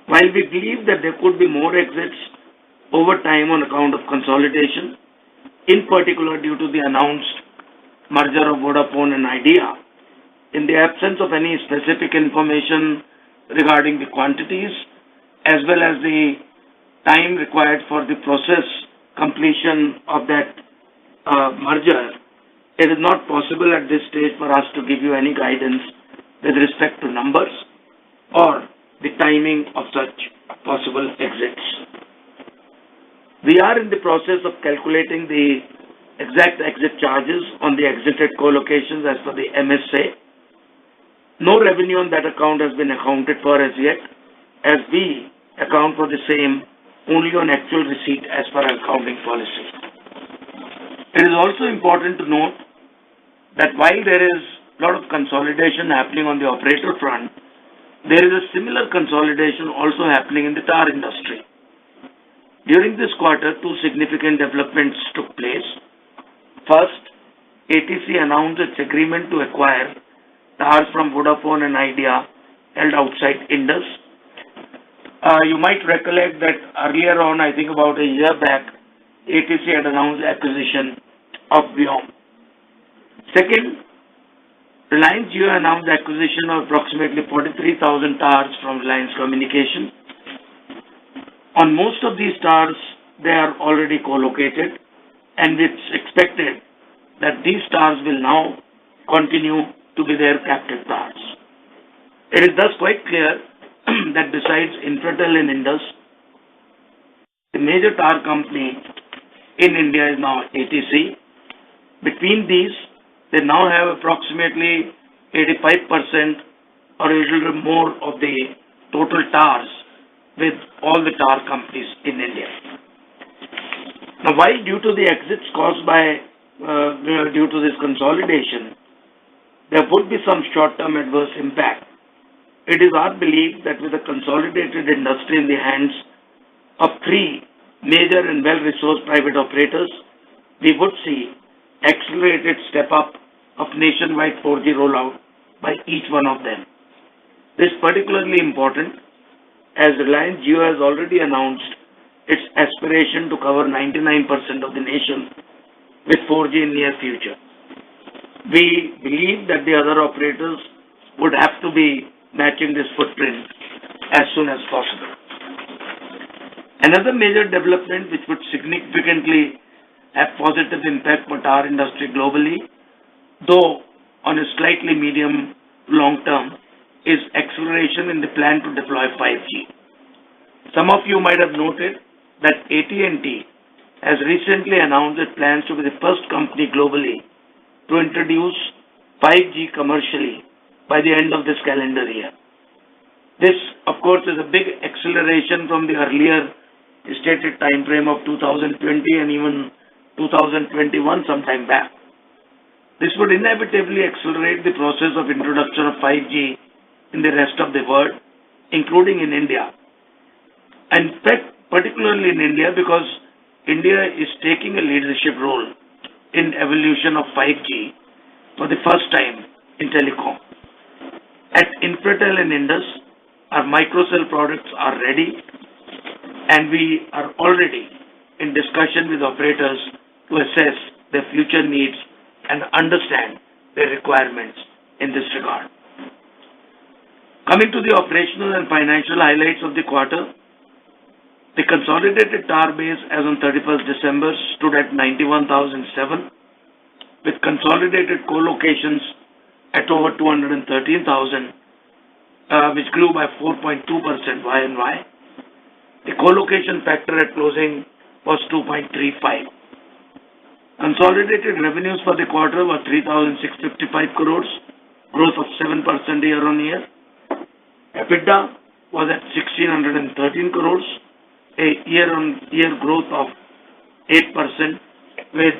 While we believe that there could be more exits over time on account of consolidation, in particular due to the announced merger of Vodafone and Idea, in the absence of any specific information regarding the quantities as well as the time required for the process completion of that merger, it is not possible at this stage for us to give you any guidance with respect to numbers or the timing of such possible exits. We are in the process of calculating the exact exit charges on the exited co-locations as per the MSA. No revenue on that account has been accounted for as yet, as we account for the same only on actual receipt as per our accounting policy. It is also important to note that while there is a lot of consolidation happening on the operator front, there is a similar consolidation also happening in the tower industry. During this quarter, two significant developments took place. First, ATC announced its agreement to acquire towers from Vodafone and Idea held outside Indus. You might recollect that earlier on, I think about a year back, ATC had announced the acquisition of Vyom. Second, Reliance Jio announced the acquisition of approximately 43,000 towers from Reliance Communication. On most of these towers, they are already co-located, and it's expected that these towers will now continue to be their captive towers. It is thus quite clear that besides Infratel and Indus, the major tower company in India is now ATC. Between these, they now have approximately 85% or a little more of the total towers with all the tower companies in India. Now, while due to the exits caused by due to this consolidation, there would be some short-term adverse impact. It is our belief that with a consolidated industry in the hands of three major and well-resourced private operators, we would see accelerated step-up of nationwide 4G rollout by each one of them. This is particularly important as Reliance Jio has already announced its aspiration to cover 99% of the nation with 4G in near future. We believe that the other operators would have to be matching this footprint as soon as possible. Another major development which would significantly have positive impact for tower industry globally, though on a slightly medium long term, is acceleration in the plan to deploy 5G. Some of you might have noted that AT&T has recently announced it plans to be the first company globally to introduce 5G commercially by the end of this calendar year. This, of course, is a big acceleration from the earlier stated time frame of 2020 and even 2021 sometime back. This would inevitably accelerate the process of introduction of 5G in the rest of the world, including in India. In fact, particularly in India, because India is taking a leadership role in evolution of 5G for the first time in telecom. At Infratel and Indus, our microcell products are ready, and we are already in discussion with operators to assess their future needs and understand their requirements in this regard. Coming to the operational and financial highlights of the quarter, the consolidated tower base as on 31st December stood at 91,007, with consolidated co-locations at over 213,000, which grew by 4.2% Y-on-Y. The co-location factor at closing was 2.35. Consolidated revenues for the quarter were 3,655 crores, growth of 7% year-on-year. EBITDA was at 1,613 crores, a year-on-year growth of 8% with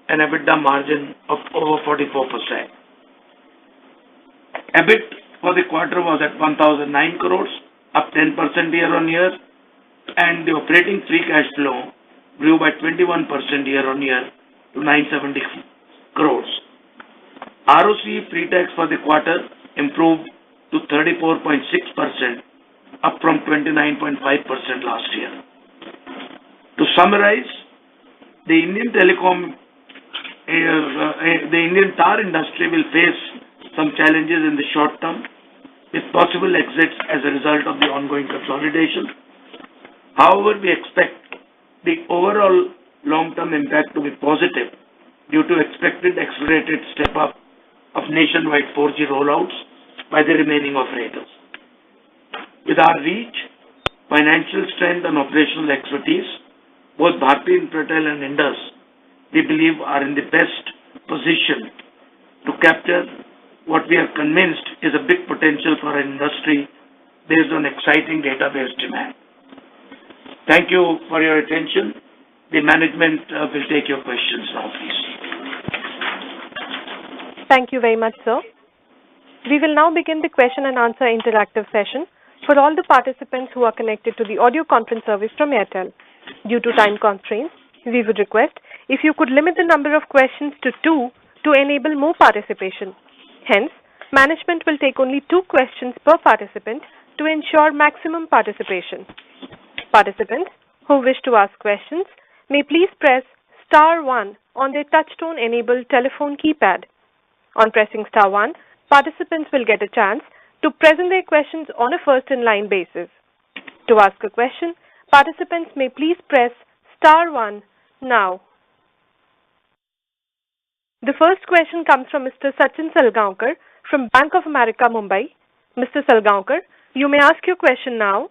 an EBITDA margin of over 44%. EBIT for the quarter was at 1,009 crores, up 10% year-on-year, and the operating free cash flow grew by 21% year-on-year to 970 crores. ROCE pre-tax for the quarter improved to 34.6% up from 29.5% last year. To summarize, the Indian tower industry will face some challenges in the short term, with possible exits as a result of the ongoing consolidation. However, we expect the overall long-term impact to be positive due to expected accelerated step-up of nationwide 4G rollouts by the remaining operators. With our reach, financial strength and operational expertise, both Bharti Infratel and Indus, we believe are in the best position to capture what we are convinced is a big potential for our industry based on exciting database demand. Thank you for your attention. The management will take your questions now, please. Thank you very much, sir. We will now begin the question and answer interactive session for all the participants who are connected to the audio conference service from Airtel. Due to time constraints, we would request if you could limit the number of questions to 2 to enable more participation. Hence, management will take only 2 questions per participant to ensure maximum participation. Participants who wish to ask questions may please press star 1 on their touchtone enabled telephone keypad. On pressing star 1, participants will get a chance to present their questions on a first-in-line basis. To ask a question, participants may please press star 1 now. The first question comes from Mr. Sachin Salgaonkar from Bank of America, Mumbai. Mr. Salgaonkar, you may ask your question now.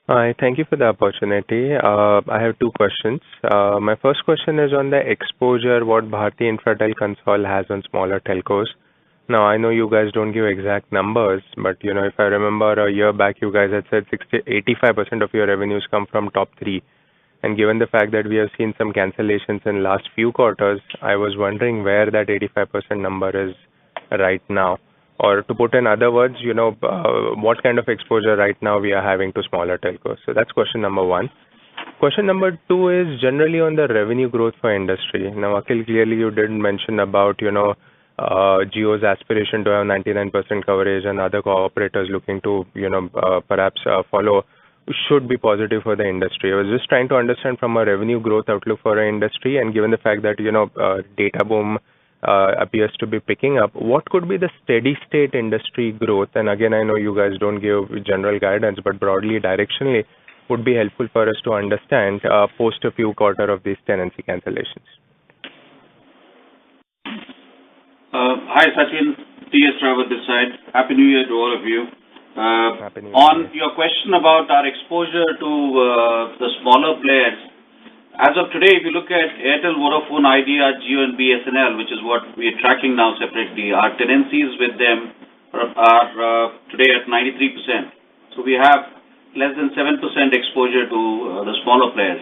Hi, thank you for the opportunity. I have 2 questions. My first question is on the exposure what Bharti Infratel Concall has on smaller telcos. Now, I know you guys don't give exact numbers, but if I remember a year back, you guys had said 85% of your revenues come from top 3. And given the fact that we have seen some cancellations in last few quarters, I was wondering where that 85% number is right now. Or to put in other words, what kind of exposure right now we are having to smaller telcos. So that's question number 1. Question number 2 is generally on the revenue growth for industry. Now, Akhil, clearly you didn't mention about, Jio's aspiration to have 99% coverage and other cooperators looking to, perhaps follow should be positive for the industry. I was just trying to understand from a revenue growth outlook for our industry, and given the fact that, data boom appears to be picking up, what could be the steady state industry growth? And again, I know you guys don't give general guidance, but broadly, directionally, would be helpful for us to understand post a few quarter of these tenancy cancellations. Hi Sachin, T.S. Rawat this side. Happy New Year to all of you. Happy New Year. On your question about our exposure to the smaller players, as of today, if you look at Airtel, Vodafone, Idea, Jio and BSNL, which is what we are tracking now separately, our tenancies with them are today at 93%. So we have less than 7% exposure to the smaller players.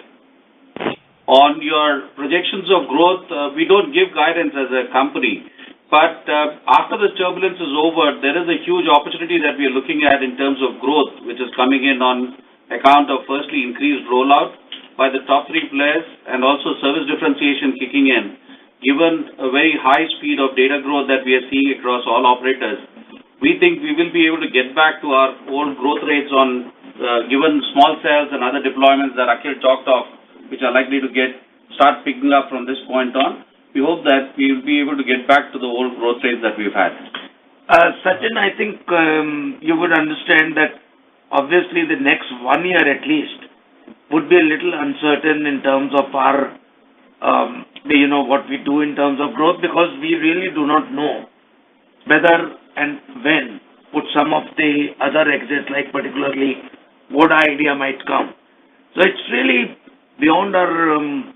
On your projections of growth, we don't give guidance as a company. But after the turbulence is over, there is a huge opportunity that we are looking at in terms of growth, which is coming in on account of firstly increased rollout by the top 3 players and also service differentiation kicking in. Given a very high speed of data growth that we are seeing across all operators, we think we will be able to get back to our old growth rates on given small cells and other deployments that Akhil talked of, which are likely to start picking up from this point on. We hope that we will be able to get back to the old growth rates that we've had. Sachin, I think you would understand that obviously the next 1 year at least would be a little uncertain in terms of our, what we do in terms of growth, because we really do not know whether and when would some of the other exits, like particularly what idea might come. So it's really beyond our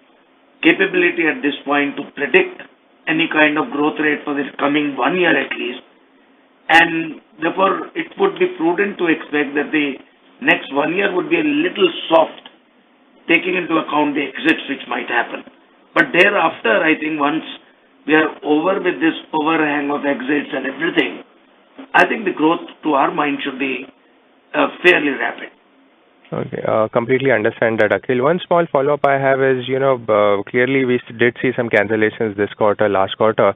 capability at this point to predict any kind of growth rate for the coming 1 year at least. And therefore, it would be prudent to expect that the next 1 year would be a little soft, taking into account the exits which might happen. But thereafter, I think once we are over with this overhang of exits and everything, I think the growth to our mind should be fairly rapid. Okay, completely understand that, Akhil. One small follow-up I have is, clearly we did see some cancellations this quarter, last quarter,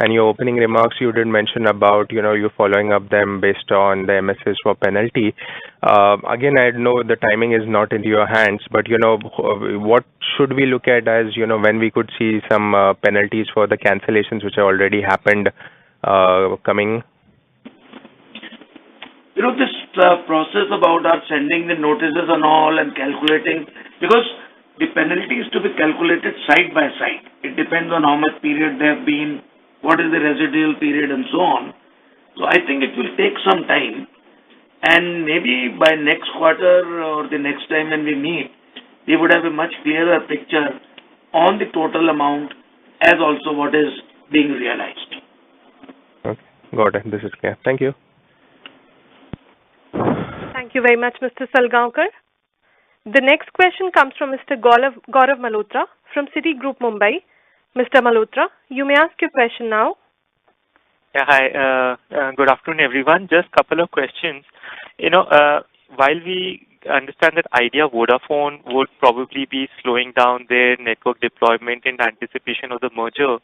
And your opening remarks, you did mention about, you following up them based on the MSS for penalty. Again, I know the timing is not into your hands, but, what should we look at as, when we could see some penalties for the cancellations which have already happened coming? This process about our sending the notices and all and calculating, because the penalty is to be calculated side by side. It depends on how much period they have been, what is the residual period and so on. So I think it will take some time, and maybe by next quarter or the next time when we meet, we would have a much clearer picture on the total amount as also what is being realized. Okay, got it. This is clear. Thank you. Thank you very much, Mr. Salgaonkar. The next question comes from Mr. Gaurav Malhotra from Citigroup, Mumbai. Mr. Malhotra, you may ask your question now. Yeah, hi. Good afternoon, everyone. Just a couple of questions. While we understand that Idea Vodafone would probably be slowing down their network deployment in anticipation of the merger,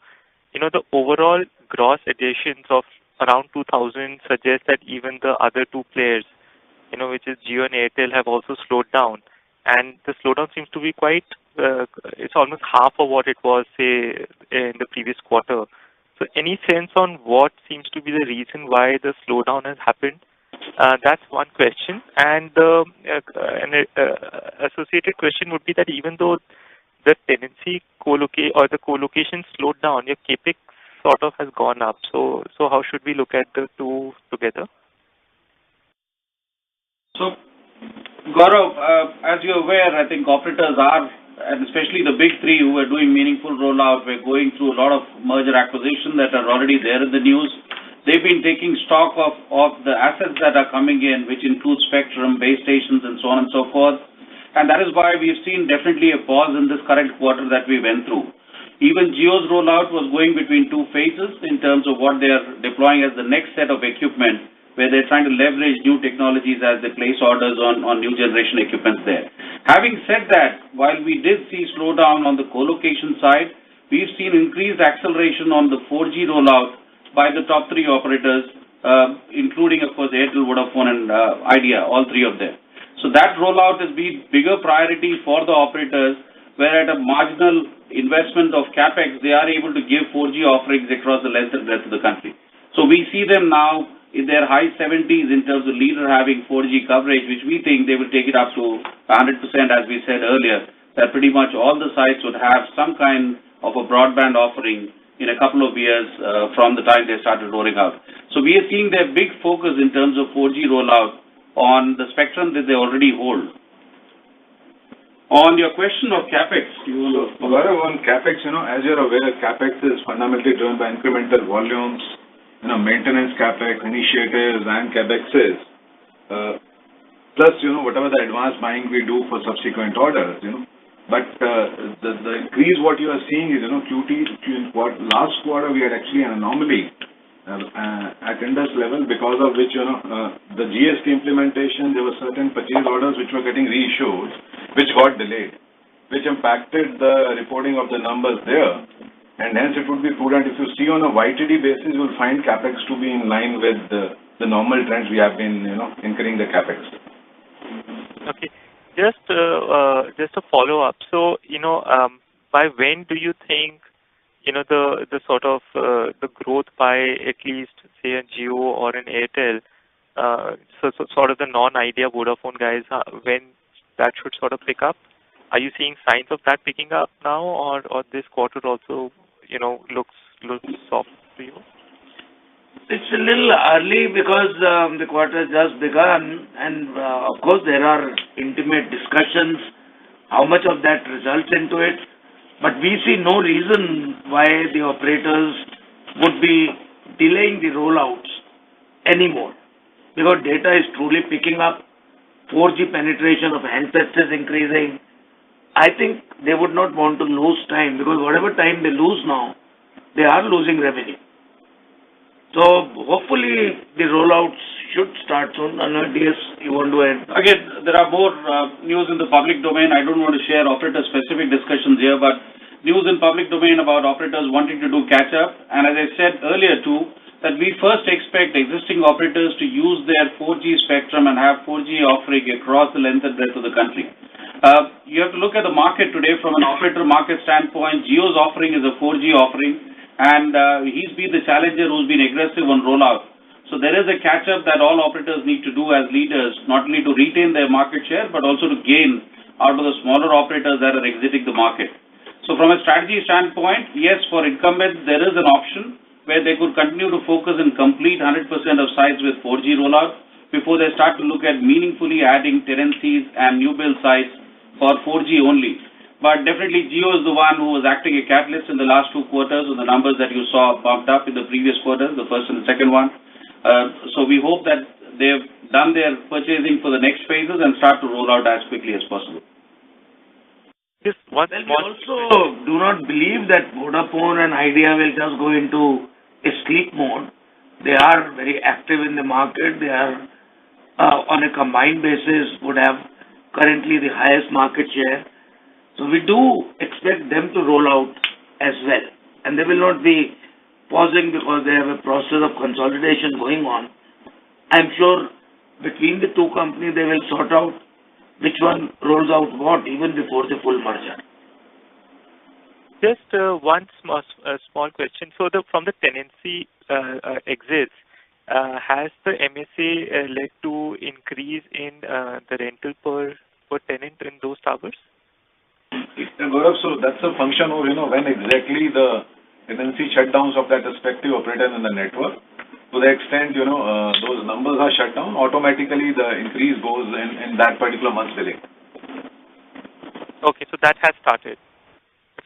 the overall gross additions of around 2,000 suggests that even the other two players, which is Jio and Airtel, have also slowed down. And the slowdown seems to be quite, it's almost half of what it was, say, in the previous quarter. So any sense on what seems to be the reason why the slowdown has happened? That's one question. And an associated question would be that even though the tenancy the co-location slowed down, your CAPEX sort of has gone up. So how should we look at the two together? So, Gaurav, as you're aware, I think operators are, and especially the big three who are doing meaningful rollout, we're going through a lot of merger acquisition that are already there in the news. They've been taking stock of the assets that are coming in, which include spectrum, base stations, and so on and so forth. And that is why we've seen definitely a pause in this current quarter that we went through. Even Jio's rollout was going between two phases in terms of what they are deploying as the next set of equipment, where they're trying to leverage new technologies as they place orders on new generation equipments there. Having said that, while we did see slowdown on the co-location side, we've seen increased acceleration on the 4G rollout by the top three operators, including, of course, Airtel, Vodafone, and Idea, all three of them. So that rollout has been bigger priority for the operators, where at a marginal investment of CAPEX, they are able to give 4G offerings across the length and breadth of the country. So we see them now in their high 70s in terms of leader having 4G coverage, which we think they will take it up to 100%, as we said earlier, that pretty much all the sites would have some kind of a broadband offering in a couple of years from the time they started rolling out. So we are seeing their big focus in terms of 4G rollout on the spectrum that they already hold. On your question of CAPEX, on CAPEX, as you're aware, CAPEX is fundamentally driven by incremental volumes, maintenance CAPEX, initiatives, and CAPEXs, plus, whatever the advance buying we do for subsequent orders, But the increase what you are seeing is, last quarter we had actually an anomaly at Indus level, because of which, the GST implementation, there were certain purchase orders which were getting reissued, which got delayed, which impacted the reporting of the numbers there. And hence it would be prudent, if you see on a YTD basis, you will find CAPEX to be in line with the normal trends we have been, incurring the CAPEX. Okay. Just a follow-up. So, by when do you think, the sort of the growth by at least, say, a Jio or an Airtel, so sort of the non-Idea Vodafone guys, when that should sort of pick up? Are you seeing signs of that picking up now, or this quarter also, looks soft to you? It's a little early because the quarter has just begun, and of course there are intimate discussions, how much of that results into it, but we see no reason why the operators would be delaying the rollouts anymore, because data is truly picking up, 4G penetration of handsets is increasing. I think they would not want to lose time, because whatever time they lose now, they are losing revenue. So hopefully the rollouts should start soon. DS, you want to add? Again, there are more news in the public domain. I don't want to share operator-specific discussions here, but news in public domain about operators wanting to do catch-up. And as I said earlier too, that we first expect existing operators to use their 4G spectrum and have 4G offering across the length and breadth of the country. You have to look at the market today from an operator market standpoint. Jio's offering is a 4G offering, and he's been the challenger who's been aggressive on rollout. So there is a catch-up that all operators need to do as leaders, not only to retain their market share, but also to gain out of the smaller operators that are exiting the market. So from a strategy standpoint, yes, for incumbents, there is an option where they could continue to focus and complete 100% of sites with 4G rollout before they start to look at meaningfully adding tenancies and new build sites for 4G only. But definitely Jio is the one who was acting a catalyst in the last 2 quarters with the numbers that you saw bumped up in the previous quarters, the first and the second one. So we hope that they've done their purchasing for the next phases and start to roll out as quickly as possible. Just one Well, we small also do not believe that Vodafone and Idea will just go into a sleep mode. They are very active in the market. They are on a combined basis would have currently the highest market share. So we do expect them to roll out as well. And they will not be pausing because they have a process of consolidation going on. I'm sure between the two companies they will sort out which one rolls out what even before the full merger. Just one small question. So from the tenancy exits, has the MSA led to increase in the rental per tenant in those towers? Gaurav, so that's a function of, when exactly the tenancy shutdowns of that respective operator in the network. To the extent, those numbers are shut down, automatically the increase goes in that particular month's billing. Okay, so that has started.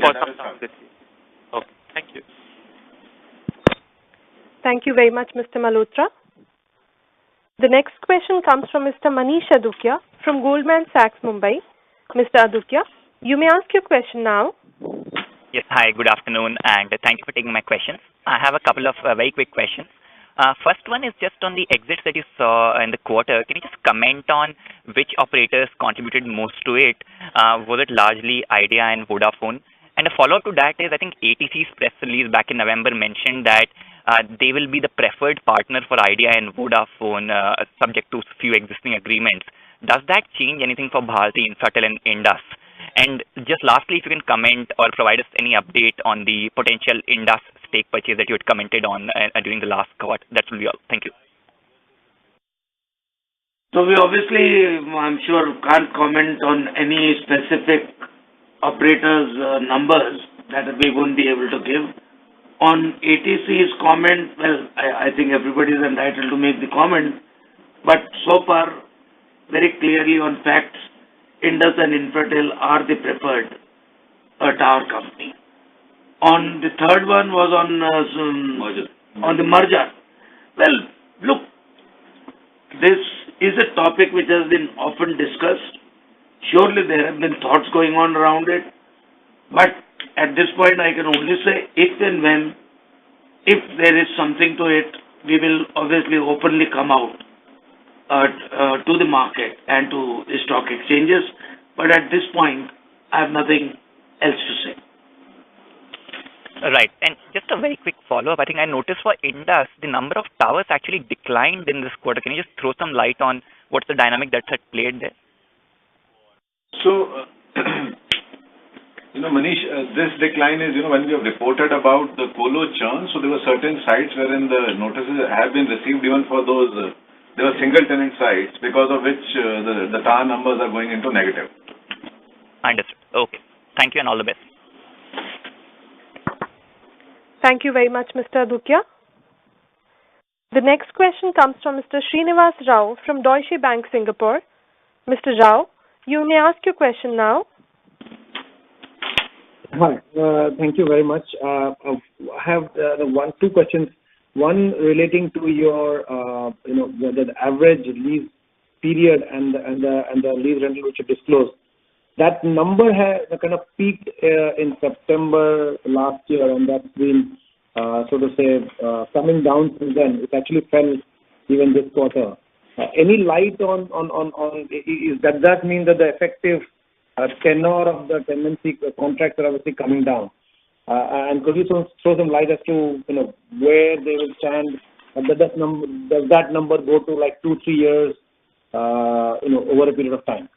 Yeah, For that some has time started. this year. Okay, thank you. Thank you very much, Mr. Malhotra. The next question comes from Mr. Manish Adukia from Goldman Sachs, Mumbai. Mr. Adukia, you may ask your question now. Yes, hi, good afternoon, and thank you for taking my questions. I have a couple of very quick questions. First one is just on the exits that you saw in the quarter. Can you just comment on which operators contributed most to it? Was it largely Idea and Vodafone? And a follow-up to that is, I think ATC's press release back in November mentioned that they will be the preferred partner for Idea and Vodafone, subject to few existing agreements. Does that change anything for Bharti Infratel and Indus? And just lastly, if you can comment or provide us any update on the potential Indus stake purchase that you had commented on during the last quarter. That will be all. Thank you. So we obviously, I'm sure, can't comment on any specific operators' numbers that we won't be able to give. On ATC's comment, well, I think everybody is entitled to make the comment, but so far, very clearly on facts, Indus and Infratel are the preferred tower company. On the third one was on the merger. Well, look, this is a topic which has been often discussed. Surely there have been thoughts going on around it, but at this point I can only say if and when, if there is something to it, we will obviously openly come out to the market and to the stock exchanges, but at this point I have nothing else to say. Right. And just a very quick follow-up. I think I noticed for Indus, the number of towers actually declined in this quarter. Can you just throw some light on what's the dynamic that's at play there? So, Manish, this decline is, when we have reported about the colo churn, so there were certain sites wherein the notices have been received even for those, there were single tenant sites because of which the tower numbers are going into negative. Understood. Okay. Thank you and all the best. Thank you very much, Mr. Adukia. The next question comes from Mr. Srinivas Rao from Deutsche Bank, Singapore. Mr. Rao, you may ask your question now. Hi, thank you very much. I have two questions. One relating to your, the average lease period and the lease rental which you disclosed. That number has kind of peaked in September last year, and that's been, so to say, coming down since then. It actually fell even this quarter. Any light on does that mean that the effective tenor of the tenancy contracts are obviously coming down. And could you throw some light as to where they will stand? Does that number go to like 2-3 years? Over a period of time?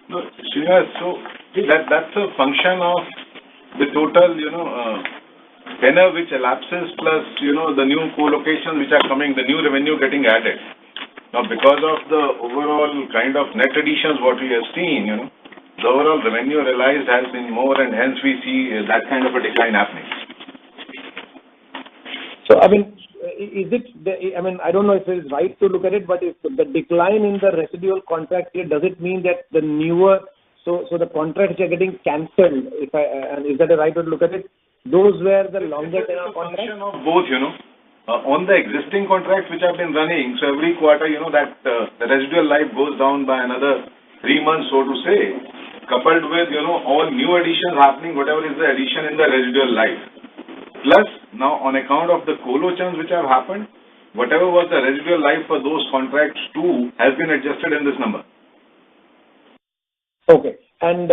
No, Srinivas, so that's a function of the total, tenor which elapses plus, the new co-locations which are coming, the new revenue getting added. Now, because of the overall kind of net additions what we have seen, the overall revenue realized has been more, and hence we see that kind of a decline happening. So, I don't know if it is right to look at it, but if the decline in the residual contract here, does it mean that the newer, so the contracts are getting cancelled? And is that a right way to look at it? Those were the longer tenure contracts? It's a function of both, on the existing contracts which have been running, so every quarter, that the residual life goes down by another 3 months, so to say, coupled with, all new additions happening, whatever is the addition in the residual life. Plus, now on account of the colo churns which have happened, whatever was the residual life for those contracts too has been adjusted in this number. Okay. And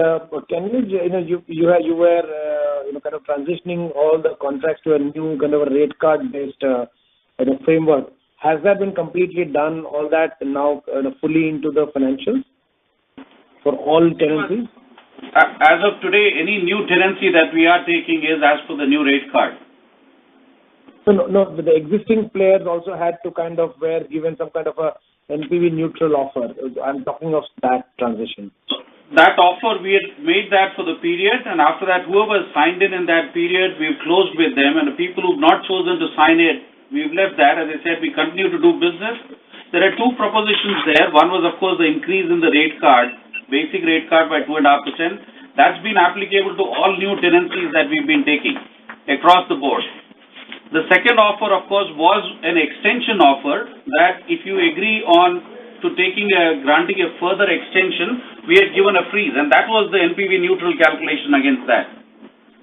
can you were kind of transitioning all the contracts to a new kind of a rate card based framework. Has that been completely done? All that now fully into the financials for all tenancies? As of today, any new tenancy that we are taking is as per the new rate card. So no, the existing players also had to kind of were given some kind of a NPV neutral offer. I'm talking of that transition. That offer, we had made that for the period, and after that, whoever signed in that period, we've closed with them, and the people who've not chosen to sign it, we've left that. As I said, we continue to do business. There are two propositions there. One was, of course, the increase in the rate card, basic rate card by 2.5%. That's been applicable to all new tenancies that we've been taking across the board. The second offer, of course, was an extension offer that if you agree on to granting a further extension, we had given a freeze, and that was the NPV neutral calculation against that.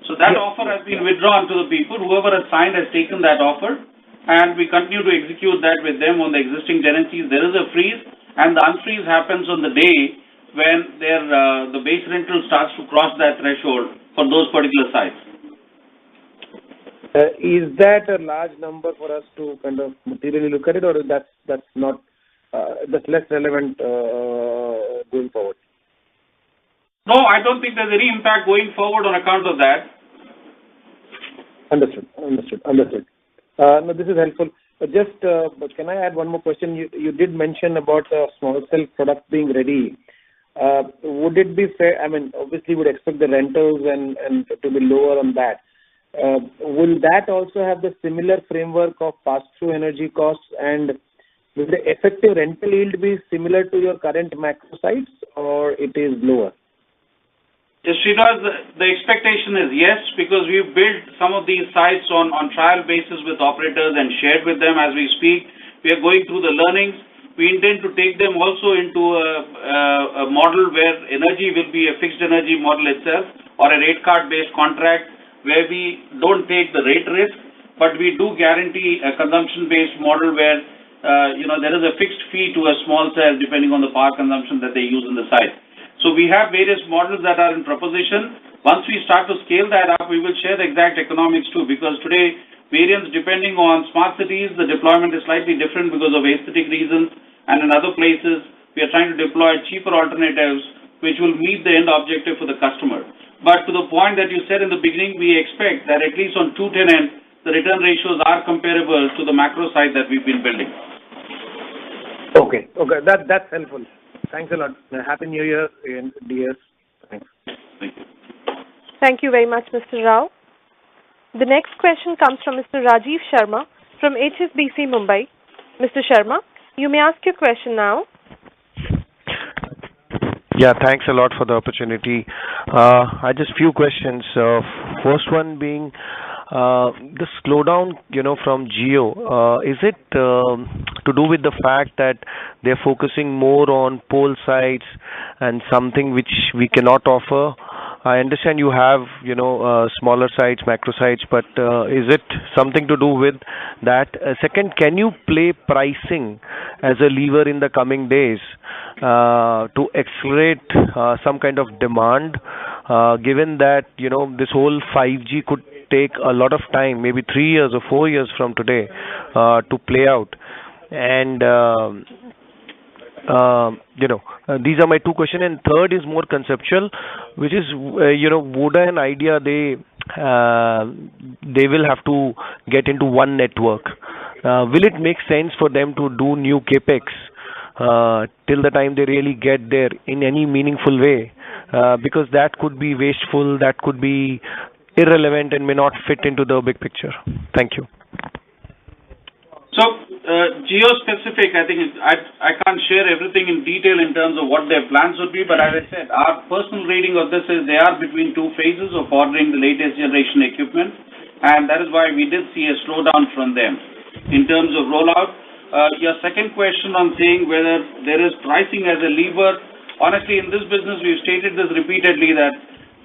So that offer has been withdrawn to the people. Whoever has signed has taken that offer, and we continue to execute that with them on the existing tenancies. There is a freeze, and the unfreeze happens on the day when the base rental starts to cross that threshold for those particular sites. Is that a large number for us to kind of materially look at it, or that's not that's less relevant going forward? No, I don't think there's any impact going forward on account of that. Understood. No, this is helpful. Just can I add one more question? You did mention about the small cell product being ready. Would it be fair? Obviously, would expect the rentals and to be lower on that. Will that also have the similar framework of pass-through energy costs, and will the effective rental yield be similar to your current macro sites, or it is lower? Yes, Srinivas, the expectation is yes, because we've built some of these sites on trial basis with operators and shared with them as we speak. We are going through the learnings. We intend to take them also into a model where energy will be a fixed energy model itself, or a rate card based contract where we don't take the rate risk, but we do guarantee a consumption based model where there is a fixed fee to a small cell depending on the power consumption that they use in the site. So we have various models that are in proposition. Once we start to scale that up, we will share the exact economics too, because today variance depending on smart cities, the deployment is slightly different because of aesthetic reasons, and in other places we are trying to deploy cheaper alternatives which will meet the end objective for the customer. But to the point that you said in the beginning, we expect that at least on two tenants, the return ratios are comparable to the macro site that we've been building. Okay, that's helpful. Thanks a lot. Happy New Year, dears. Thanks. Thank you. Thank you very much, Mr. Rao. The next question comes from Mr. Rajiv Sharma from HSBC Mumbai. Mr. Sharma, you may ask your question now. Yeah, thanks a lot for the opportunity. I just few questions. First one being the slowdown, from Jio. Is it to do with the fact that they're focusing more on pole sites and something which we cannot offer? I understand you have, smaller sites, macro sites, but is it something to do with that? Second, can you play pricing as a lever in the coming days to accelerate some kind of demand, given that, this whole 5G could take a lot of time, maybe 3 years or 4 years from today, to play out? And these are my two questions. And third is more conceptual, which is, Voda and Idea, they will have to get into one network. Will it make sense for them to do new capex till the time they really get there in any meaningful way? Because that could be wasteful, that could be irrelevant, and may not fit into the big picture. Thank you. So, geo-specific, I think I can't share everything in detail in terms of what their plans would be, but as I said, our personal reading of this is they are between two phases of ordering the latest generation equipment, and that is why we did see a slowdown from them. In terms of rollout, your second question on saying whether there is pricing as a lever, honestly, in this business, we've stated this repeatedly that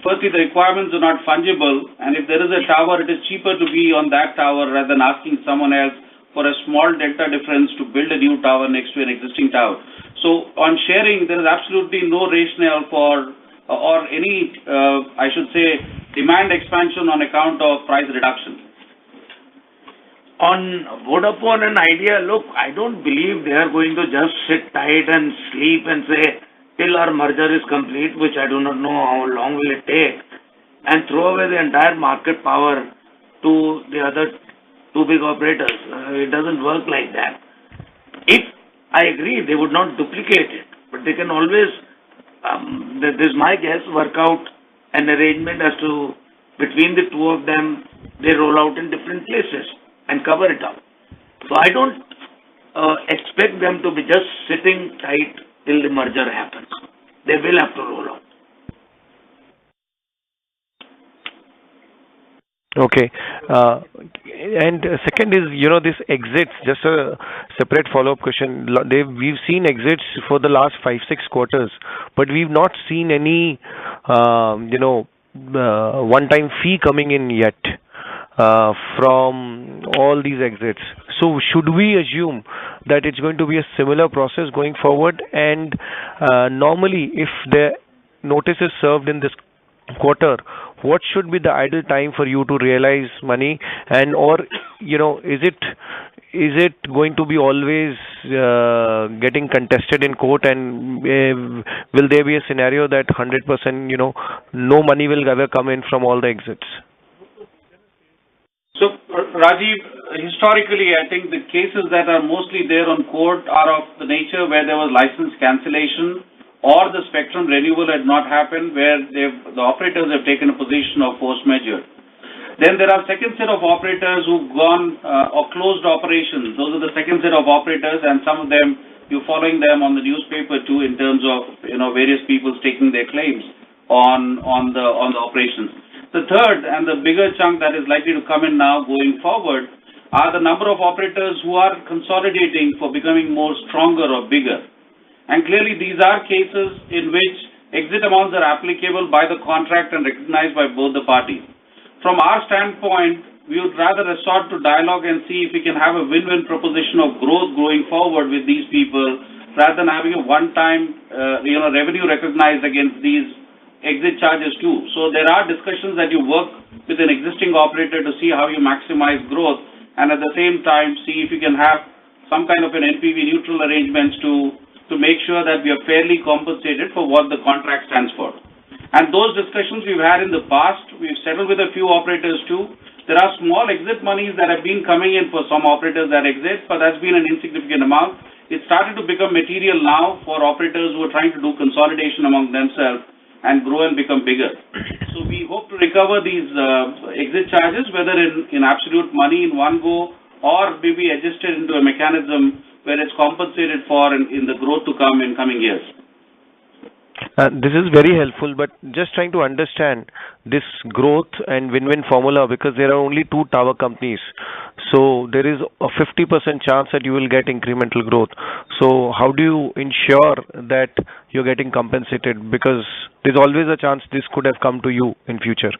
firstly, the requirements are not fungible, and if there is a tower, it is cheaper to be on that tower rather than asking someone else for a small delta difference to build a new tower next to an existing tower. So on sharing, there is absolutely no rationale for or any, I should say, demand expansion on account of price reduction. On Vodafone and Idea, look, I don't believe they are going to just sit tight and sleep and say, till our merger is complete, which I do not know how long will it take, and throw away the entire market power to the other two big operators. It doesn't work like that. If I agree, they would not duplicate it, but they can always, this is my guess, work out an arrangement as to between the two of them, they roll out in different places and cover it up. So I don't expect them to be just sitting tight till the merger happens. They will have to roll out. Okay. And second is, this exits, just a separate follow-up question. We've seen exits for the last 5-6 quarters, but we've not seen any, one-time fee coming in yet from all these exits. So should we assume that it's going to be a similar process going forward? And normally, if the notice is served in this quarter, what should be the ideal time for you to realize money? And or is it going to be always getting contested in court? And will there be a scenario that 100% no money will ever come in from all the exits? So, Rajiv, historically, I think the cases that are mostly there on court are of the nature where there was license cancellation or the spectrum renewal had not happened, where the operators have taken a position of force majeure. Then there are second set of operators who've gone or closed operations. Those are the second set of operators, and some of them, you're following them on the newspaper too in terms of various people staking their claims on the operations. The third and the bigger chunk that is likely to come in now going forward are the number of operators who are consolidating for becoming more stronger or bigger. And clearly these are cases in which exit amounts are applicable by the contract and recognized by both the parties. From our standpoint, we would rather resort to dialogue and see if we can have a win-win proposition of growth going forward with these people rather than having a one-time revenue recognized against these exit charges too. So there are discussions that you work with an existing operator to see how you maximize growth, and at the same time see if you can have some kind of an NPV neutral arrangements to make sure that we are fairly compensated for what the contract stands for. And those discussions we've had in the past, we've settled with a few operators too. There are small exit monies that have been coming in for some operators that exit, but that's been an insignificant amount. It started to become material now for operators who are trying to do consolidation among themselves and grow and become bigger. So we hope to recover these exit charges, whether in absolute money in one go or maybe adjusted into a mechanism where it's compensated for in the growth to come in coming years. This is very helpful, but just trying to understand this growth and win-win formula, because there are only two tower companies. So there is a 50% chance that you will get incremental growth. So how do you ensure that you're getting compensated? Because there's always a chance this could have come to you in future.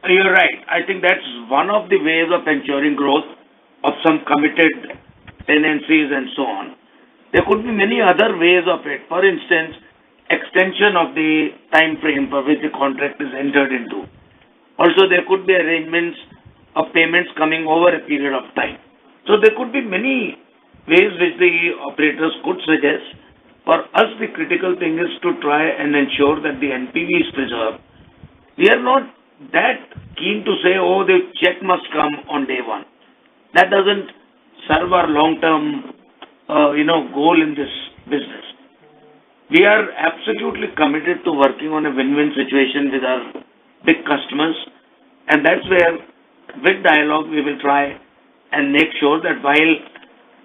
You're right. I think that's one of the ways of ensuring growth of some committed tenancies and so on. There could be many other ways of it. For instance, extension of the time frame for which the contract is entered into. Also, there could be arrangements of payments coming over a period of time. So there could be many ways which the operators could suggest. For us, the critical thing is to try and ensure that the NPV is preserved. We are not that keen to say, oh, the check must come on day one. That doesn't serve our long-term, goal in this business. We are absolutely committed to working on a win-win situation with our big customers, and that's where, with dialogue, we will try and make sure that while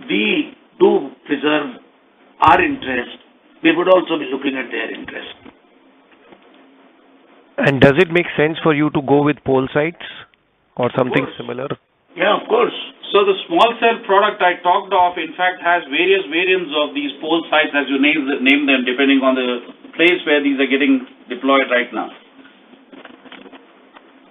we do preserve our interest, we would also be looking at their interest. And does it make sense for you to go with pole sites or something similar? Yeah, of course. So the small cell product I talked of, in fact, has various variants of these pole sites, as you name them, depending on the place where these are getting deployed right now.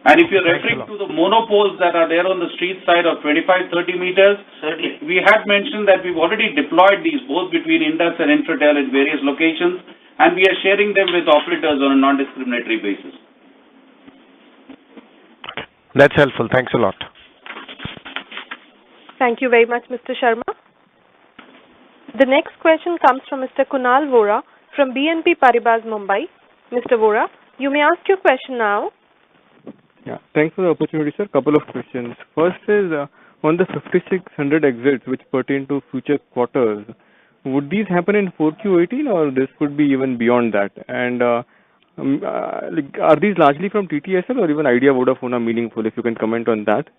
And if you're referring to the monopoles that are there on the street side of 25-30 meters, certainly we had mentioned that we've already deployed these both between Indus and Infratel in various locations, and we are sharing them with operators on a non-discriminatory basis. That's helpful. Thanks a lot. Thank you very much, Mr. Sharma. The next question comes from Mr. Kunal Vora from BNP Paribas, Mumbai. Mr. Vora, you may ask your question now. Yeah, thanks for the opportunity, sir. Couple of questions. First is on the 5,600 exits which pertain to future quarters. Would these happen in 4Q18 or this could be even beyond that? And are these largely from TTSL or even Idea Vodafone are meaningful? If you can comment on that.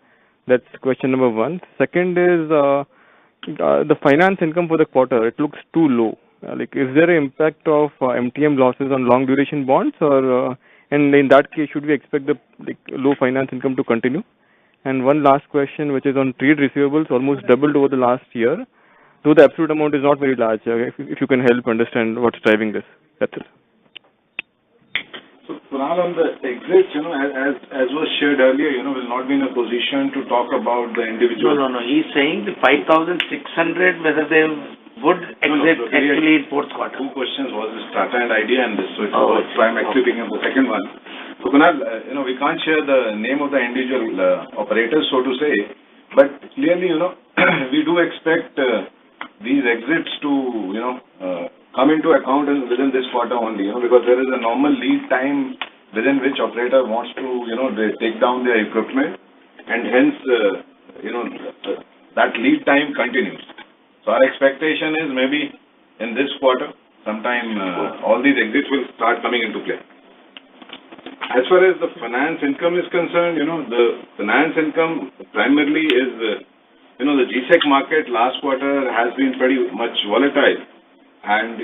That's question number one. Second is the finance income for the quarter. It looks too low. Is there an impact of MTM losses on long duration bonds, or and in that case, should we expect the low finance income to continue? And one last question, which is on trade receivables, almost doubled over the last year, though the absolute amount is not very large. If you can help understand what's driving this, that's it. So, Kunal, on the exits, as was shared earlier, will not be in a position to talk about the individual. No. He's saying the 5,600, whether they would exit actually in fourth quarter. Two questions was this Tata and Idea and this. So I'm actually picking up the second one. So, Kunal, we can't share the name of the individual operators, so to say, but clearly, we do expect these exits to, come into account within this quarter only, because there is a normal lead time within which operator wants to, they take down their equipment, and hence, that lead time continues. So our expectation is maybe in this quarter, sometime all these exits will start coming into play. As far as the finance income is concerned, the finance income primarily is, the GSEC market last quarter has been pretty much volatile. And,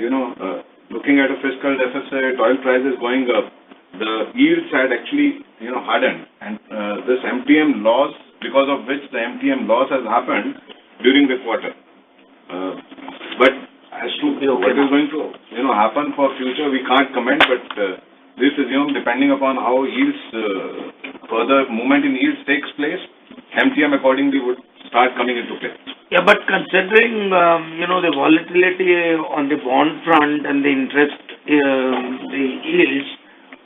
looking at a fiscal deficit, oil prices going up, the yields had actually, hardened. And this MTM loss, because of which the MTM loss has happened during the quarter. But as to what is going to, happen for future, we can't comment, but this is, depending upon how yields, further movement in yields takes place, MTM accordingly would start coming into play. Yeah, but considering, the volatility on the bond front and the interest, the yields,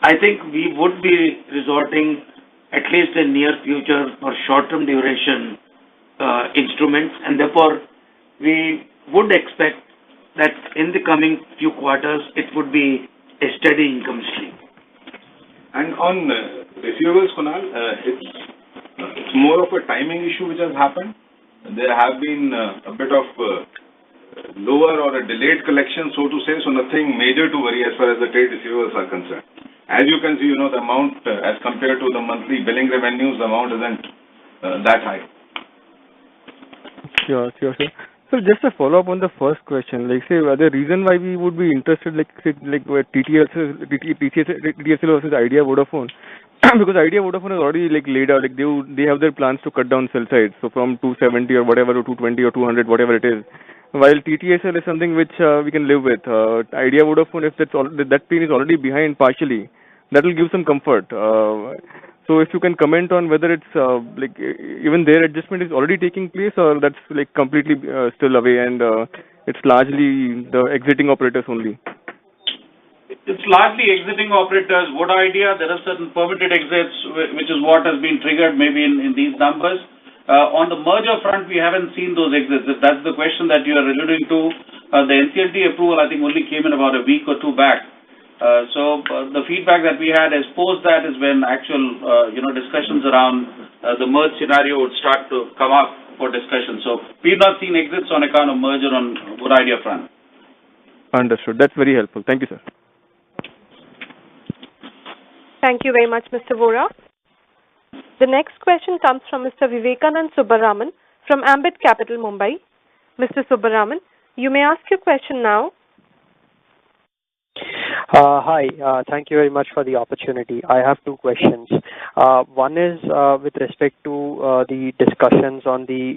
I think we would be resorting, at least in near future, for short-term duration instruments, and therefore we would expect that in the coming few quarters, it would be a steady income stream. And on receivables, Kunal, it's more of a timing issue which has happened. There have been a bit of lower or a delayed collection, so to say, so nothing major to worry as far as the trade receivables are concerned. As you can see, the amount as compared to the monthly billing revenues, the amount isn't that high. Sure, sir. So just a follow up on the first question, like say the reason why we would be interested, like say like where TTSL versus Idea Vodafone, because Idea Vodafone has already like laid out, like they have their plans to cut down cell sites, so from 270 or whatever to 220 or 200, whatever it is. While TTSL is something which we can live with. Idea Vodafone, if that pain is already behind partially, that will give some comfort. So if you can comment on whether it's like even their adjustment is already taking place, or that's like completely still away and it's largely the exiting operators only. It's largely exiting operators. What idea? There are certain permitted exits, which is what has been triggered maybe in these numbers. On the merger front, we haven't seen those exits. If that's the question that you are alluding to, the NCLT approval I think only came in about a week or two back. So the feedback that we had is post that is when actual discussions around the merge scenario would start to come up for discussion. So we've not seen exits on account of merger on Good Idea front. Understood. That's very helpful. Thank you, sir. Thank you very much, Mr. Vora. The next question comes from Mr. Vivekanand Subbaraman from Ambit Capital, Mumbai. Mr. Subbaraman, you may ask your question now. Hi, thank you very much for the opportunity. I have two questions. One is with respect to the discussions on the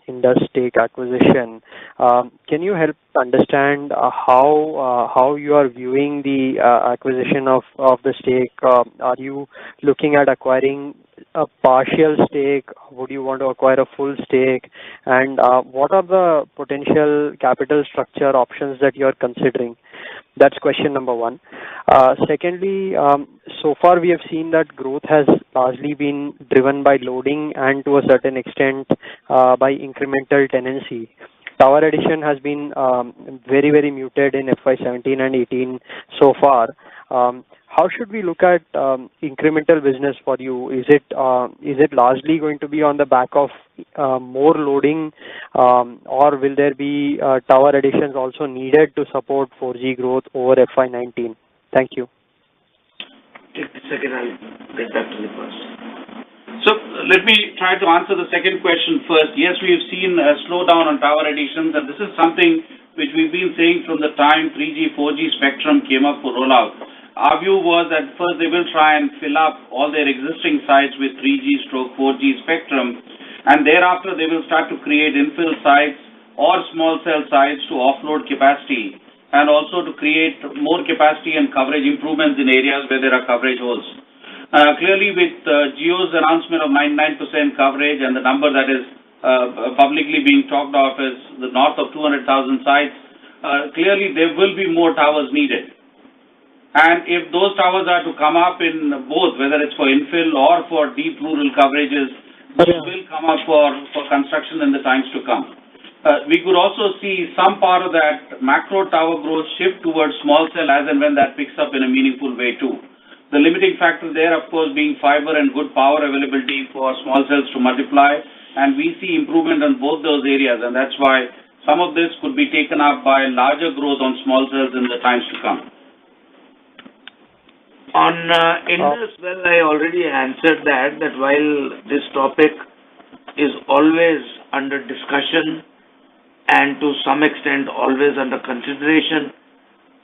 Indus stake acquisition. Can you help understand how you are viewing the acquisition of the stake? Are you looking at acquiring a partial stake? Would you want to acquire a full stake? And what are the potential capital structure options that you are considering? That's question number one. Secondly, so far we have seen that growth has largely been driven by loading and to a certain extent by incremental tenancy. Tower addition has been very, very muted in FY17 and 18 so far. How should we look at incremental business for you? Is it largely going to be on the back of more loading, or will there be tower additions also needed to support 4G growth over FY19? Thank you. Take the second, I'll get back to the first. So let me try to answer the second question first. Yes, we have seen a slowdown on tower additions, and this is something which we've been saying from the time 3G, 4G spectrum came up for rollout. Our view was that first they will try and fill up all their existing sites with 3G/4G spectrum, and thereafter they will start to create infill sites or small cell sites to offload capacity, and also to create more capacity and coverage improvements in areas where there are coverage holes. Clearly, with Jio's announcement of 99% coverage and the number that is publicly being talked of as the north of 200,000 sites, clearly there will be more towers needed. And if those towers are to come up in both, whether it's for infill or for deep rural coverages, those will come up for construction in the times to come. We could also see some part of that macro tower growth shift towards small cell as and when that picks up in a meaningful way too. The limiting factor there, of course, being fiber and good power availability for small cells to multiply, and we see improvement on both those areas, and that's why some of this could be taken up by larger growth on small cells in the times to come. On Indus, well, I already answered that while this topic is always under discussion and to some extent always under consideration,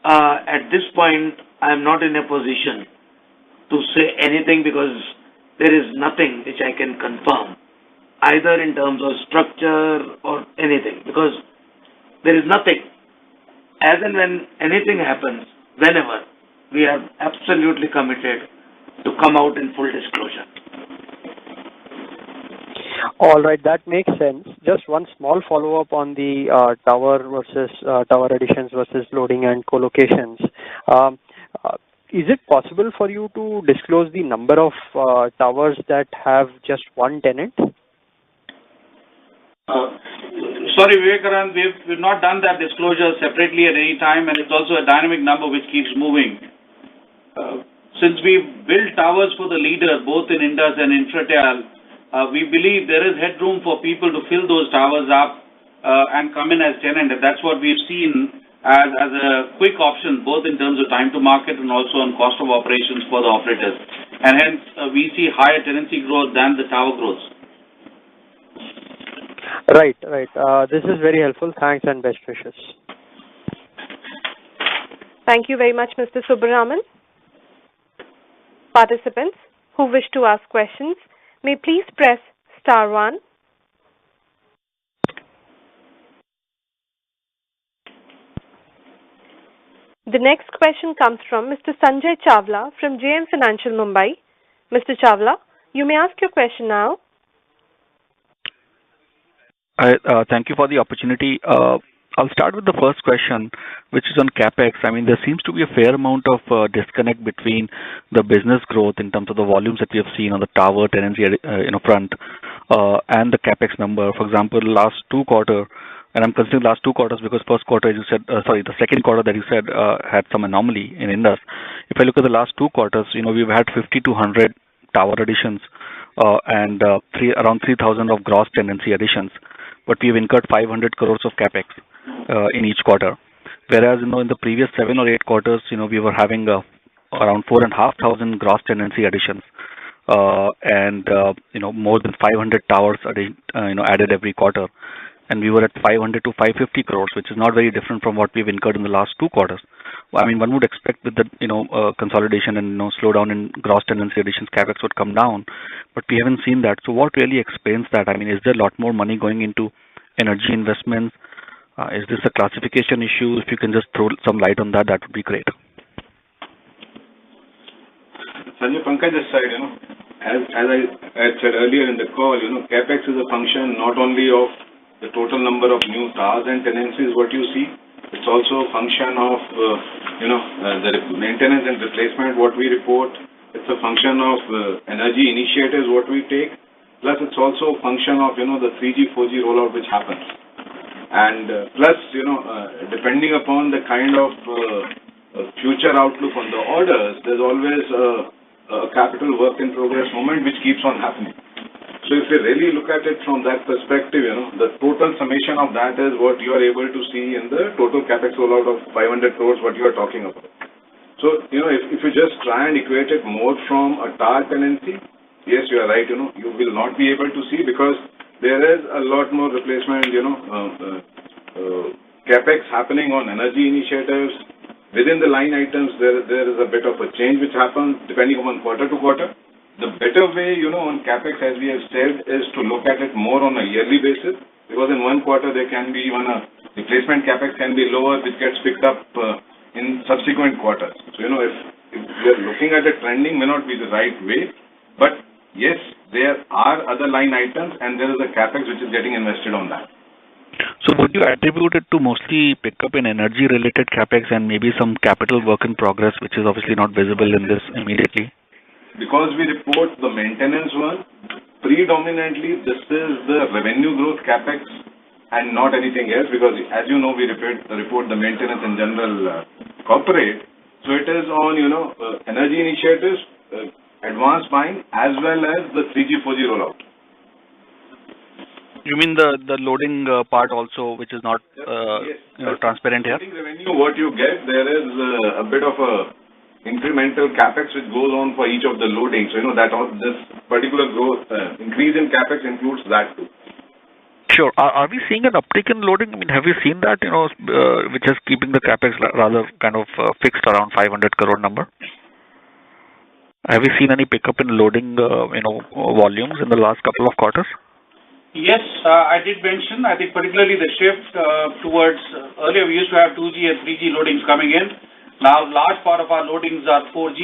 at this point I am not in a position to say anything because there is nothing which I can confirm, either in terms of structure or anything, because there is nothing. As and when anything happens, whenever, we are absolutely committed to come out in full disclosure. All right, that makes sense. Just one small follow-up on the tower additions versus loading and co-locations. Is it possible for you to disclose the number of towers that have just one tenant? Sorry, Vivekanand, we've not done that disclosure separately at any time, and it's also a dynamic number which keeps moving. Since we've built towers for the leader, both in Indus and Infratel, we believe there is headroom for people to fill those towers up and come in as tenant. And that's what we've seen as a quick option, both in terms of time to market and also on cost of operations for the operators. And hence, we see higher tenancy growth than the tower growth. Right. This is very helpful. Thanks and best wishes. Thank you very much, Mr. Subbaraman. Participants who wish to ask questions may please press star 1. The next question comes from Mr. Sanjay Chawla from JM Financial Mumbai. Mr. Chawla, you may ask your question now. Thank you for the opportunity. I'll start with the first question, which is on CapEx. I mean, there seems to be a fair amount of disconnect between the business growth in terms of the volumes that we have seen on the tower tenancy front and the CapEx number. For example, last 2 quarters, and I'm considering last 2 quarters because first quarter, as you said, the second quarter that you said had some anomaly in Indus. If I look at the last 2 quarters, we've had 50 to 100 tower additions and around 3,000 of gross tenancy additions. But we've incurred 500 crores of CapEx in each quarter. Whereas, in the previous 7 or 8 quarters, we were having around 4,500 gross tenancy additions and, more than 500 towers added every quarter. And we were at 500 to 550 crores, which is not very different from what we've incurred in the last 2 quarters. I mean, one would expect with the, consolidation and, slowdown in gross tenancy additions, CapEx would come down, but we haven't seen that. So what really explains that? I mean, is there a lot more money going into energy investments? Is this a classification issue? If you can just throw some light on that, that would be great. Sanjay, Pankaj this side, as I said earlier in the call, CapEx is a function not only of the total number of new towers and tenancies what you see, it's also a function of, the maintenance and replacement what we report. It's a function of energy initiatives what we take. Plus, it's also a function of, the 3G, 4G rollout which happens. And plus, depending upon the kind of future outlook on the orders, there's always a capital work in progress moment which keeps on happening. So if you really look at it from that perspective, the total summation of that is what you are able to see in the total capex rollout of 500 crores what you are talking about. So, if you just try and equate it more from a tower tenancy, yes, you are right, you will not be able to see because there is a lot more replacement, capex happening on energy initiatives. Within the line items, there is a bit of a change which happens depending upon quarter to quarter. The better way, on CapEx, as we have said, is to look at it more on a yearly basis, because in one quarter there can be even a replacement CapEx can be lower, which gets picked up in subsequent quarters. So, if we are looking at it trending may not be the right way, but yes, there are other line items and there is a CapEx which is getting invested on that. So would you attribute it to mostly pick up in energy-related CapEx and maybe some capital work in progress, which is obviously not visible in this immediately? Because we report the maintenance one, predominantly this is the revenue growth CapEx and not anything else, because as you know, we report the maintenance in general corporate. So it is on, energy initiatives, advanced buying, as well as the 3G, 4G rollout. You mean the loading part also, which is not yes. Transparent here? Loading revenue, what you get, there is a bit of a incremental capex which goes on for each of the loadings. So, this particular growth, increase in capex includes that too. Sure. Are we seeing an uptick in loading? I mean, have you seen that, which is keeping the capex rather kind of fixed around 500 crore number? Have you seen any pickup in loading, volumes in the last couple of quarters? Yes, I did mention, I think particularly the shift towards, earlier we used to have 2G and 3G loadings coming in. Now, large part of our loadings are 4G.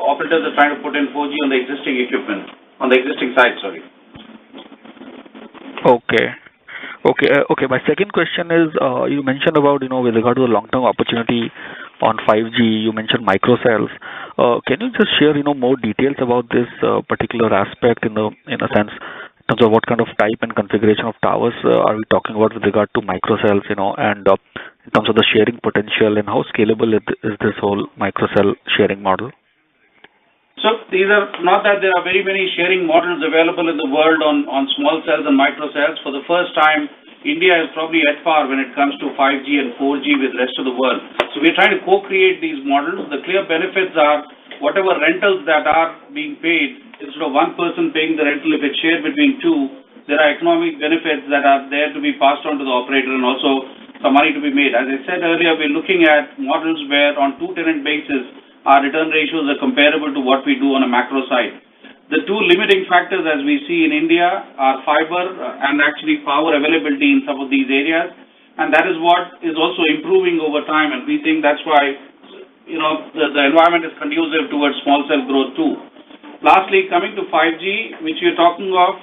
Operators are trying to put in 4G on the existing equipment, on the existing site, sorry. Okay. My second question is, you mentioned about, with regard to the long-term opportunity on 5G, you mentioned microcells. Can you just share, more details about this particular aspect in a sense, in terms of what kind of type and configuration of towers are we talking about with regard to microcells, and in terms of the sharing potential and how scalable is this whole microcell sharing model? So these are not that there are very many sharing models available in the world on small cells and microcells. For the first time, India is probably at par when it comes to 5G and 4G with the rest of the world. So we're trying to co-create these models. The clear benefits are whatever rentals that are being paid, instead of one person paying the rental, if it's shared between two, there are economic benefits that are there to be passed on to the operator and also some money to be made. As I said earlier, we're looking at models where on two-tenant basis, our return ratios are comparable to what we do on a macro side. The two limiting factors as we see in India are fiber and actually power availability in some of these areas, and that is what is also improving over time, and we think that's why the environment is conducive towards small cell growth too. Lastly, coming to 5G, which you're talking of,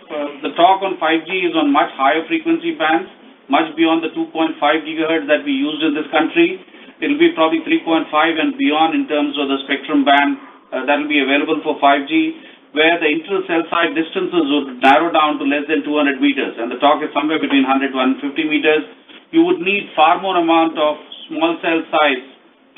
the talk on 5G is on much higher frequency bands, much beyond the 2.5 gigahertz that we used in this country. It will be probably 3.5 and beyond in terms of the spectrum band that will be available for 5G, where the inter-cell site distances would narrow down to less than 200 meters, and the talk is somewhere between 100 to 150 meters. You would need far more amount of small cell sites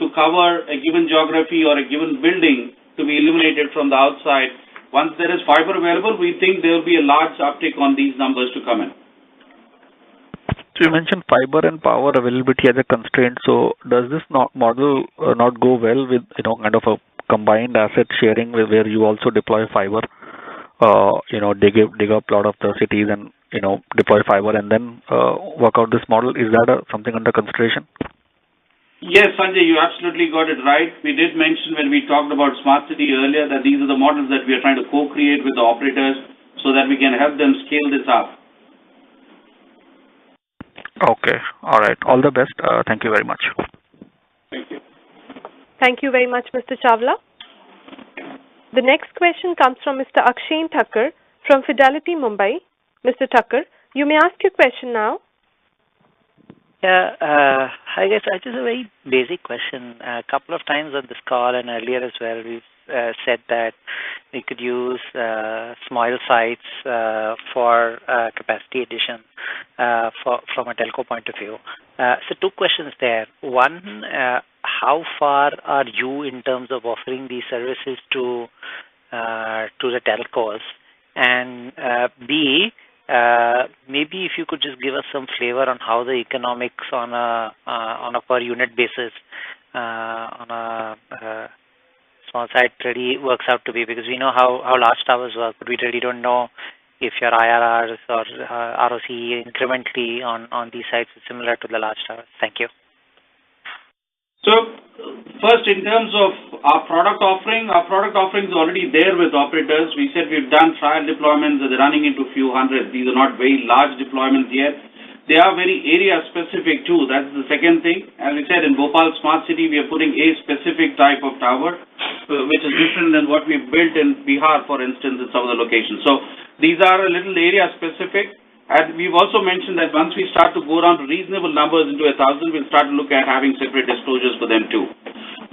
to cover a given geography or a given building to be illuminated from the outside. Once there is fiber available, we think there will be a large uptick on these numbers to come in. So you mentioned fiber and power availability as a constraint. So does this model not go well with kind of a combined asset sharing where you also deploy fiber, dig up a lot of the cities and deploy fiber and then work out this model? Is that something under consideration? Yes, Sanjay, you absolutely got it right. We did mention when we talked about smart city earlier that these are the models that we are trying to co-create with the operators so that we can help them scale this up. Okay. All right. All the best. Thank you very much. Thank you. Thank you very much, Mr. Chawla. The next question comes from Mr. Akshay Thakkar from Fidelity Mumbai. Mr. Thakkar, you may ask your question now. Yeah, hi guys. I just have a very basic question. A couple of times on this call and earlier as well, we've said that we could use small sites for capacity addition from a telco point of view. So two questions there. One, how far are you in terms of offering these services to the telcos? And B, maybe if you could just give us some flavor on how the economics on a per unit basis on a small site really works out to be, because we know how large towers work, but we really don't know if your IRRs or ROC incrementally on these sites is similar to the large towers. Thank you. So first, in terms of our product offering is already there with operators. We said we've done trial deployments that are running into a few hundreds. These are not very large deployments yet. They are very area specific too. That's the second thing. As we said, in Bhopal Smart City, we are putting a specific type of tower, which is different than what we built in Bihar, for instance, in some of the locations. So these are a little area specific. And we've also mentioned that once we start to go down to reasonable numbers into 1,000, we'll start to look at having separate disclosures for them too.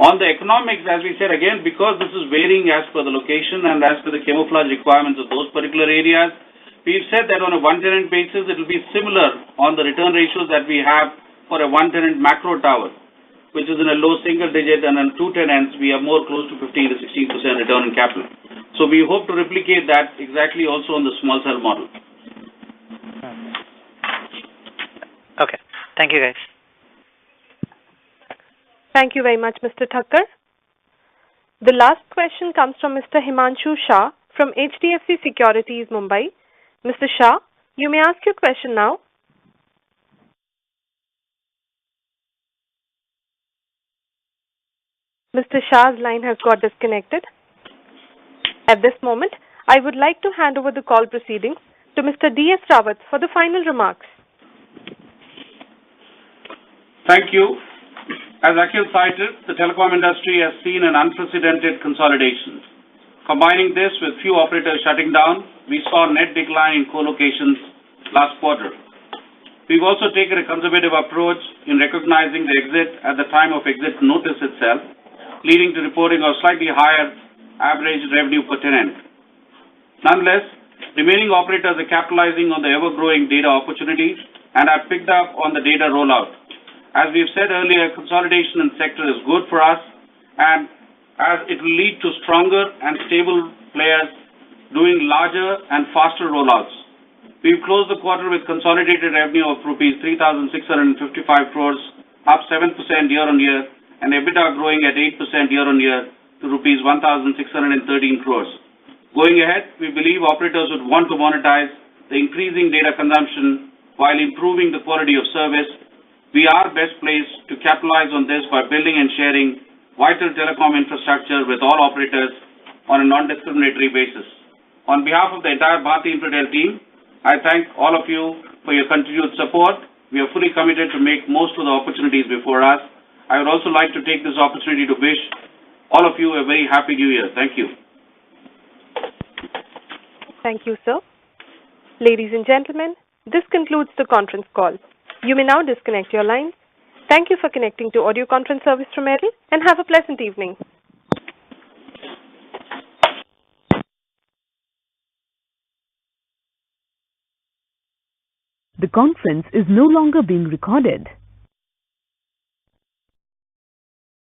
On the economics, as we said again, because this is varying as per the location and as per the camouflage requirements of those particular areas, we've said that on a one-tenant basis, it will be similar on the return ratios that we have for a one-tenant macro tower, which is in a low single digit, and on two tenants, we are more close to 15 to 16% return on capital. So we hope to replicate that exactly also on the small cell model. Okay. Thank you, guys. Thank you very much, Mr. Thakkar. The last question comes from Mr. Himanshu Shah from HDFC Securities, Mumbai. Mr. Shah, you may ask your question now. Mr. Shah's line has got disconnected. At this moment, I would like to hand over the call proceedings to Mr. D.S. Rawat for the final remarks. Thank you. As Akhil cited, the telecom industry has seen an unprecedented consolidation. Combining this with few operators shutting down, we saw a net decline in co-locations last quarter. We've also taken a conservative approach in recognizing the exit at the time of exit notice itself, leading to reporting of slightly higher average revenue per tenant. Nonetheless, remaining operators are capitalizing on the ever-growing data opportunities and have picked up on the data rollout. As we've said earlier, consolidation in the sector is good for us, and as it will lead to stronger and stable players doing larger and faster rollouts. We've closed the quarter with consolidated revenue of rupees 3,655 crores, up 7% year-on-year, and EBITDA growing at 8% year-on-year to rupees 1,613 crores. Going ahead, we believe operators would want to monetize the increasing data consumption while improving the quality of service, we are best placed to capitalize on this by building and sharing vital telecom infrastructure with all operators on a non-discriminatory basis. On behalf of the entire Bharti Infratel team, I thank all of you for your continued support. We are fully committed to make most of the opportunities before us. I would also like to take this opportunity to wish all of you a very happy New Year. Thank you. Thank you, sir. Ladies and gentlemen, this concludes the conference call. You may now disconnect your lines. Thank you for connecting to audio conference service from Airtel and have a pleasant evening. The conference is no longer being recorded.